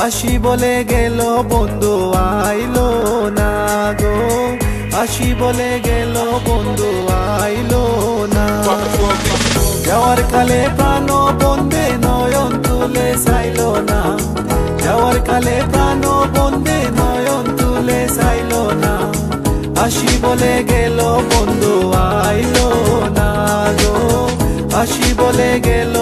আসি বলে গেল বন্ধু আইলো না গো, আসি বলে গেল বন্ধু আইলো না। যাওয়ার কালে প্রাণ বন্ধে নয়ন তুলে চাইলো না, যাওয়ার কালে প্রাণ বন্ধে নয়ন তুলে চাইলো না। আসি বলে গেল বন্ধু আইলো না গো, আসি বলে গেল